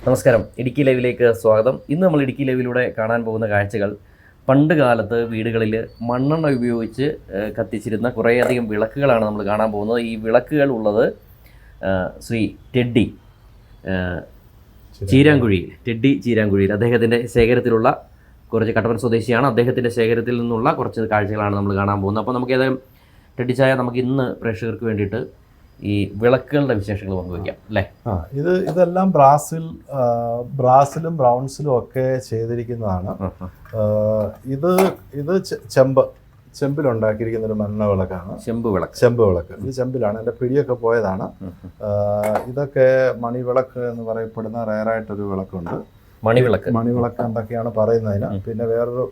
നമസ്കാരം, ഇടുക്കി ലൈവിലേക്ക് സ്വാഗതം. ഇന്ന് നമ്മൾ ഇടുക്കി ലൈവിലൂടെ കാണാൻ പോകുന്ന കാഴ്ചകൾ പണ്ട് കാലത്ത് വീടുകളിൽ മണ്ണെണ്ണ ഉപയോഗിച്ച് കത്തിച്ചിരുന്ന കുറേയധികം വിളക്കുകളാണ് നമ്മൾ കാണാൻ പോകുന്നത്. ഈ വിളക്കുകൾ ഉള്ളത് ശ്രീ ടെഡി ചീരാങ്കുഴിയിൽ അദ്ദേഹത്തിൻ്റെ ശേഖരത്തിലുള്ള കുറച്ച് കട്ടപ്പന സ്വദേശിയാണ്. അദ്ദേഹത്തിൻ്റെ ശേഖരത്തിൽ നിന്നുള്ള കുറച്ച് കാഴ്ചകളാണ് നമ്മൾ കാണാൻ പോകുന്നത്. അപ്പോൾ നമുക്ക് ഏതായാലും ടെഡി ചായ നമുക്ക് ഇന്ന് പ്രേക്ഷകർക്ക് വേണ്ടിയിട്ട് ഈ വിളക്കുകളുടെ വിശേഷങ്ങൾ പങ്കുവയ്ക്കാം അല്ലേ? ഇതെല്ലാം ബ്രാസിലും ബ്രൗൺസിലും ഒക്കെ ചെയ്തിരിക്കുന്നതാണ്. ഇത് ചെമ്പിലുണ്ടാക്കിയിരിക്കുന്ന ഒരു മണ്ണ വിളക്കാണ്. ചെമ്പ് വിളക്ക് ഇത് ചെമ്പിലാണ്. എൻ്റെ പിടിയൊക്കെ പോയതാണ്. ഇതൊക്കെ മണിവിളക്ക് എന്ന് പറയപ്പെടുന്ന റയറായിട്ടൊരു വിളക്കുണ്ട്. മണിവിളക്ക് എന്തൊക്കെയാണ് പറയുന്നതിന്.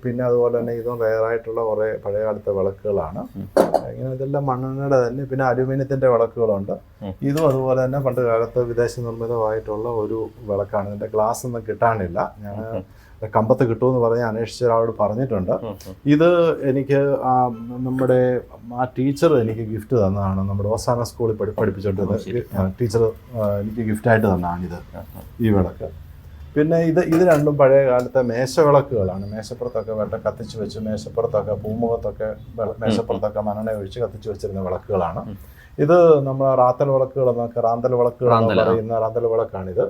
പിന്നെ അതുപോലെ തന്നെ ഇതും റയറായിട്ടുള്ള കുറേ പഴയകാലത്തെ വിളക്കുകളാണ്. ഇങ്ങനെ ഇതെല്ലാം മണ്ണെണ്ണയുടെ തന്നെ. പിന്നെ അലുമിനിയത്തിൻ്റെ വിളക്കുകളുണ്ട്. ഇതും അതുപോലെ തന്നെ പണ്ട് കാലത്ത് വിദേശ നിർമ്മിതമായിട്ടുള്ള ഒരു വിളക്കാണ്. ഇതിൻ്റെ ഗ്ലാസ് ഒന്നും കിട്ടാനില്ല. ഞാൻ കമ്പത്ത് കിട്ടുമെന്ന് പറഞ്ഞ് അന്വേഷിച്ച ഒരാളോട് പറഞ്ഞിട്ടുണ്ട്. ഇത് എനിക്ക് നമ്മുടെ ടീച്ചർ എനിക്ക് ഗിഫ്റ്റ് തന്നതാണ്. നമ്മുടെ ഓസാന സ്കൂളിൽ പഠിപ്പിച്ചുകൊണ്ടിരുന്ന ടീച്ചർ എനിക്ക് ഗിഫ്റ്റായിട്ട് തന്നതാണിത്, ഈ വിളക്ക്. പിന്നെ ഇത് രണ്ടും പഴയ കാലത്തെ മേശവിളക്കുകളാണ്. മേശപ്പുറത്തൊക്കെ കത്തിച്ച് വെച്ച് മേശപ്പുറത്തൊക്കെ പൂമുഖത്തൊക്കെ മേശപ്പുറത്തൊക്കെ മണ്ണെണ്ണ ഒഴിച്ച് കത്തിച്ച് വെച്ചിരുന്ന വിളക്കുകളാണ്. ഇത് നമ്മൾ റാന്തൽ വിളക്കുകൾ എന്നൊക്കെ റാന്തൽ പറയുന്ന റാന്തൽ വിളക്കാണിത്.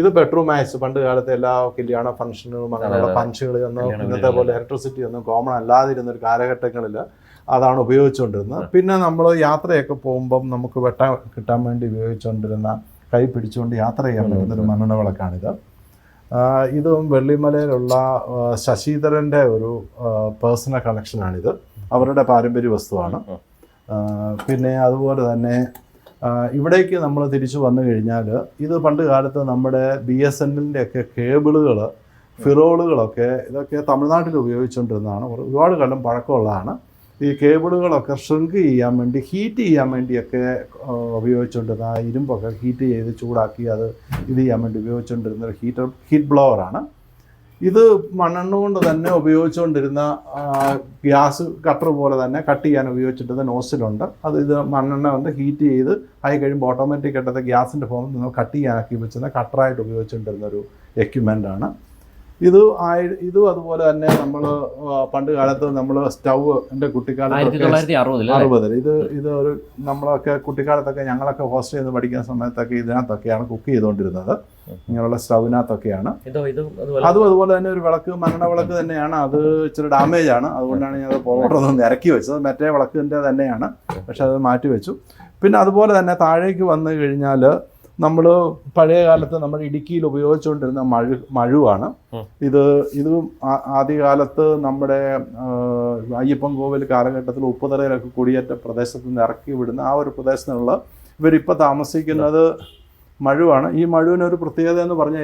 ഇത് ബെഡ്റൂം മാച്ച്. പണ്ട് കാലത്തെ എല്ലാ കല്യാണ ഫംഗ്ഷനുകളും അങ്ങനെയുള്ള ഫംഗ്ഷനുകളൊന്നും ഇന്നത്തെ പോലെ ഇലക്ട്രിസിറ്റി ഒന്നും കോമൺ അല്ലാതിരുന്ന ഒരു കാലഘട്ടങ്ങളിൽ അതാണ് ഉപയോഗിച്ചുകൊണ്ടിരുന്നത്. പിന്നെ നമ്മൾ യാത്രയൊക്കെ പോകുമ്പം നമുക്ക് വെട്ടാൻ കിട്ടാൻ വേണ്ടി ഉപയോഗിച്ചുകൊണ്ടിരുന്ന കൈ പിടിച്ചുകൊണ്ട് യാത്ര ചെയ്യാൻ പറ്റുന്നൊരു മണ്ണെണ്ണ വിളക്കാണിത്. ഇതും വെള്ളിമലയിലുള്ള ശശിധരൻ്റെ ഒരു പേഴ്സണൽ കളക്ഷനാണിത്. അവരുടെ പാരമ്പര്യ വസ്തുവാണ്. പിന്നെ അതുപോലെ തന്നെ ഇവിടേക്ക് നമ്മൾ തിരിച്ചു വന്നു കഴിഞ്ഞാൽ ഇത് പണ്ട് കാലത്ത് നമ്മുടെ BSNLൻ്റെ ഒക്കെ കേബിളുകൾ, ഫിറോളുകളൊക്കെ ഇതൊക്കെ തമിഴ്നാട്ടിൽ ഉപയോഗിച്ചുകൊണ്ടിരുന്നതാണ്. ഒരുപാട് കാലം പഴക്കമുള്ളതാണ്. ഈ കേബിളുകളൊക്കെ ഷ്രിങ്ക് ചെയ്യാൻ വേണ്ടി, ഹീറ്റ് ചെയ്യാൻ വേണ്ടിയൊക്കെ ഉപയോഗിച്ചുകൊണ്ടിരുന്ന ഇരുമ്പൊക്കെ ഹീറ്റ് ചെയ്ത് ചൂടാക്കി അത് ചെയ്യാൻ വേണ്ടി ഉപയോഗിച്ചുകൊണ്ടിരുന്ന ഒരു ഹീറ്റ് ബ്ലോവറാണ്. ഇത് മണ്ണെണ്ണ കൊണ്ട് തന്നെ ഉപയോഗിച്ചുകൊണ്ടിരുന്ന ഗ്യാസ് കട്ടർ പോലെ തന്നെ കട്ട് ചെയ്യാൻ ഉപയോഗിച്ചിട്ടുള്ള നോസിലുണ്ട്. ഇത് മണ്ണെണ്ണ കൊണ്ട് ഹീറ്റ് ചെയ്ത് ആയി കഴിയുമ്പോൾ ഓട്ടോമാറ്റിക് ആയിട്ട് ഗ്യാസിൻ്റെ ഫോമിൽ നിന്ന് കട്ട് ചെയ്യാനാക്കി വെച്ചിരുന്ന കട്ടറായിട്ട് ഉപയോഗിച്ചുകൊണ്ടിരുന്ന ഒരു എക്യുപ്മെൻ്റാണ്. ഇതും അതുപോലെ തന്നെ നമ്മൾ പണ്ട് കാലത്ത് നമ്മൾ സ്റ്റൗവ് എൻ്റെ കുട്ടിക്കാലത്ത് 1960 ഇത് ഒരു നമ്മളൊക്കെ കുട്ടിക്കാലത്തൊക്കെ ഞങ്ങളൊക്കെ ഹോസ്റ്റലിൽ നിന്ന് പഠിക്കുന്ന സമയത്തൊക്കെ ഇതിനകത്തൊക്കെയാണ് കുക്ക് ചെയ്തുകൊണ്ടിരുന്നത്. ഇങ്ങനെയുള്ള സ്റ്റൗവിനകത്തൊക്കെയാണ്. അതും അതുപോലെ തന്നെ ഒരു വിളക്ക്, മണ്ണെണ്ണ വിളക്ക് തന്നെയാണ്. അത് ഇച്ചിരി ഡാമേജ് ആണ്. അതുകൊണ്ടാണ് ഞാൻ അത് പുറകോട്ടൊന്ന് ഇറക്കി വെച്ചത്. മറ്റേ വിളക്കിൻ്റെ തന്നെയാണ്, പക്ഷെ അത് മാറ്റി വെച്ചു. പിന്നെ അതുപോലെ തന്നെ താഴേക്ക് വന്നു കഴിഞ്ഞാൽ നമ്മൾ പഴയ കാലത്ത് നമ്മൾ ഇടുക്കിയിൽ ഉപയോഗിച്ചുകൊണ്ടിരുന്ന മഴുവാണ്. ഇതും ആദ്യകാലത്ത് നമ്മുടെ അയ്യപ്പൻ കോവിൽ കാലഘട്ടത്തിൽ ഉപ്പുതറയിലൊക്കെ കുടിയേറ്റ പ്രദേശത്ത് നിന്ന് ഇറക്കി വിടുന്ന ആ ഒരു പ്രദേശത്തുള്ള ഇവരിപ്പോൾ താമസിക്കുന്നത് മഴുവാണ്. ഈ മഴുവിനൊരു പ്രത്യേകത എന്ന് പറഞ്ഞാൽ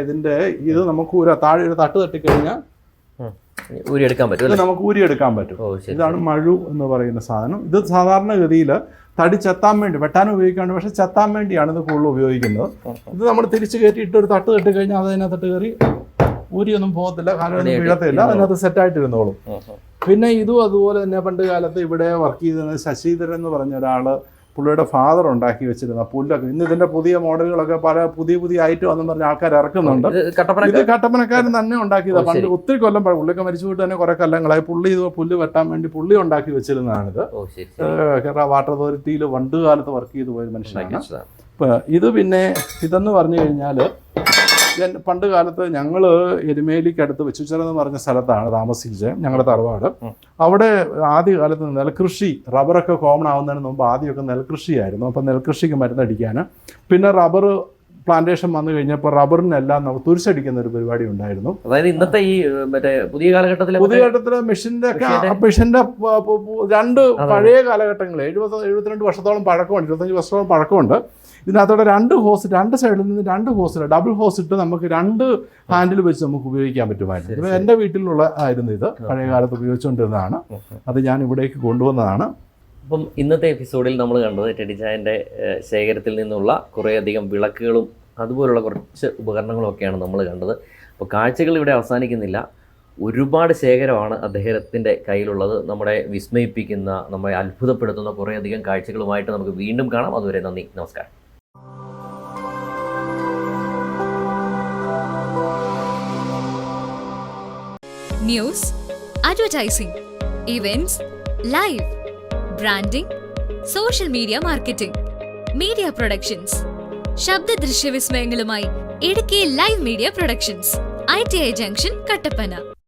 ഇത് നമുക്ക് താഴെ ഒരു തട്ട് തട്ടിക്കഴിഞ്ഞാൽ നമുക്ക് ഊരിയെടുക്കാൻ പറ്റും. ഇതാണ് മഴു എന്ന് പറയുന്ന സാധനം. ഇത് സാധാരണഗതിയിൽ തടി ചെത്താൻ വേണ്ടി, വെട്ടാൻ ഉപയോഗിക്കാണ്ട്, പക്ഷെ ചെത്താൻ വേണ്ടിയാണ് ഇത് കൂടുതൽ ഉപയോഗിക്കുന്നത്. ഇത് നമ്മൾ തിരിച്ച് കയറ്റിയിട്ട് ഒരു തട്ട് തട്ടി കഴിഞ്ഞാൽ അത് അതിനകത്ത് കയറി ഊരിയൊന്നും പോകത്തില്ല, കാലൊന്നും വീഴത്തില്ല, അതിനകത്ത് സെറ്റായിട്ടിരുന്നോളും. പിന്നെ ഇതും അതുപോലെ തന്നെ പണ്ട് കാലത്ത് ഇവിടെ വർക്ക് ചെയ്തിരുന്നത് ശശിധരൻ എന്ന് പറഞ്ഞ ഒരാൾ, പുള്ളിയുടെ ഫാദർ ഉണ്ടാക്കി വെച്ചിരുന്ന പുല്ലൊക്കെ. ഇന്ന് ഇതിന്റെ പുതിയ മോഡലുകളൊക്കെ പല പുതിയ ഐറ്റം എന്ന് പറഞ്ഞ ആൾക്കാർ ഇറക്കുന്നുണ്ട്. ഇത് കട്ടപ്പനക്കാരൻ തന്നെ ഉണ്ടാക്കിയതാണ്. പണ്ട് ഒത്തിരി കൊല്ലം പുള്ളിയൊക്കെ മരിച്ചു പോയിട്ട് തന്നെ കുറെ കൊല്ലങ്ങളായി. പുല്ല് വെട്ടാൻ വേണ്ടി പുള്ളി ഉണ്ടാക്കി വെച്ചിരുന്നതാണിത്. കേരള വാട്ടർ അതോറിറ്റിയിൽ പണ്ട് കാലത്ത് വർക്ക് ചെയ്തു പോയ മനുഷ്യനാണ്. ഇത് പിന്നെ ഇതെന്ന് പറഞ്ഞു കഴിഞ്ഞാൽ പണ്ട് കാലത്ത് ഞങ്ങൾ എരുമേലിക്കടുത്ത് വെച്ചുച്ചിറ എന്ന് പറഞ്ഞ സ്ഥലത്താണ് താമസിച്ചത്, ഞങ്ങളുടെ തറവാട്. അവിടെ ആദ്യകാലത്ത് നെൽകൃഷി, റബ്ബറൊക്കെ കോമൺ ആവുന്നതിന് മുമ്പ് ആദ്യമൊക്കെ നെൽകൃഷിയായിരുന്നു. അപ്പം നെൽകൃഷിക്ക് മരുന്നടിക്കാൻ, പിന്നെ റബ്ബർ പ്ലാന്റേഷൻ വന്നു കഴിഞ്ഞപ്പോൾ റബ്ബറിനെല്ലാം നമുക്ക് തുരിശടിക്കുന്ന ഒരു പരിപാടി ഉണ്ടായിരുന്നു. അതായത് ഇന്നത്തെ ഈ പുതിയ കാലഘട്ടത്തിലെ മെഷീൻ്റെ രണ്ട് പഴയ കാലഘട്ടങ്ങൾ 72 വർഷത്തോളം പഴക്കമുണ്ട്, 25 വർഷത്തോളം പഴക്കമുണ്ട്. ഇതിനകത്തോടെ രണ്ട് സൈഡിൽ നിന്ന് 2 ഹോസ്, ഡബിൾ ഹോസ് ഇട്ട് നമുക്ക് 2 ഹാൻഡിൽ വെച്ച് നമുക്ക് ഉപയോഗിക്കാൻ പറ്റുമായിരുന്നു. ഇത് എൻ്റെ വീട്ടിലുള്ള ആയിരുന്നു. ഇത് പഴയ കാലത്ത് ഉപയോഗിച്ചുകൊണ്ടിരുന്നതാണ്. അത് ഞാൻ ഇവിടേക്ക് കൊണ്ടുവന്നതാണ്. അപ്പം ഇന്നത്തെ എപ്പിസോഡിൽ നമ്മൾ കണ്ടത് ടെഡി ചായൻ്റെ ശേഖരത്തിൽ നിന്നുള്ള കുറേയധികം വിളക്കുകളും അതുപോലുള്ള കുറച്ച് ഉപകരണങ്ങളൊക്കെയാണ് നമ്മൾ കണ്ടത്. അപ്പോൾ കാഴ്ചകൾ ഇവിടെ അവസാനിക്കുന്നില്ല. ഒരുപാട് ശേഖരമാണ് അദ്ദേഹത്തിൻ്റെ കയ്യിലുള്ളത്. നമ്മളെ വിസ്മയിപ്പിക്കുന്ന, നമ്മളെ അത്ഭുതപ്പെടുത്തുന്ന കുറേയധികം കാഴ്ചകളുമായിട്ട് നമുക്ക് വീണ്ടും കാണാം. അതുവരെ നന്ദി, നമസ്കാരം. News, advertising, events, live, branding, social media marketing, media productions, ശബ്ദ ദൃശ്യ വിസ്മയങ്ങളുമായി Idukki live media productions, ITI junction, Kattappana.